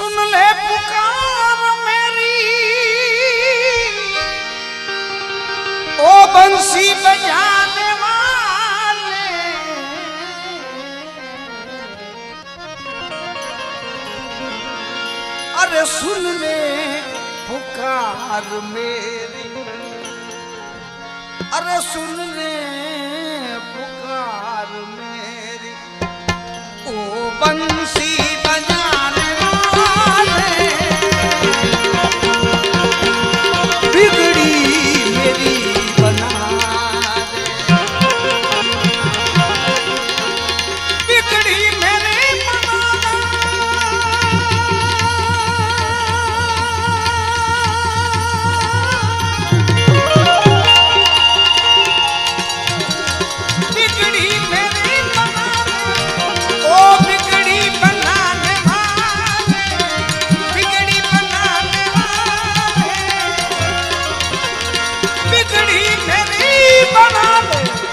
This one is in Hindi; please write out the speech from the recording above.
सुन ले पुकार मेरी ओ बंसी बजाने वाले, अरे सुन ले पुकार मेरी, अरे सुन ले पुकार मेरी ओ बंसी बजाने वाले, बिगड़ी मेरी बना दे, बिगड़ी मेरी बना दे, बिगड़ी मेरी बना दे, ओ बिगड़ी बनाने वाले, बिगड़ी बनाने वाले, बिगड़ी मेरी बना दे।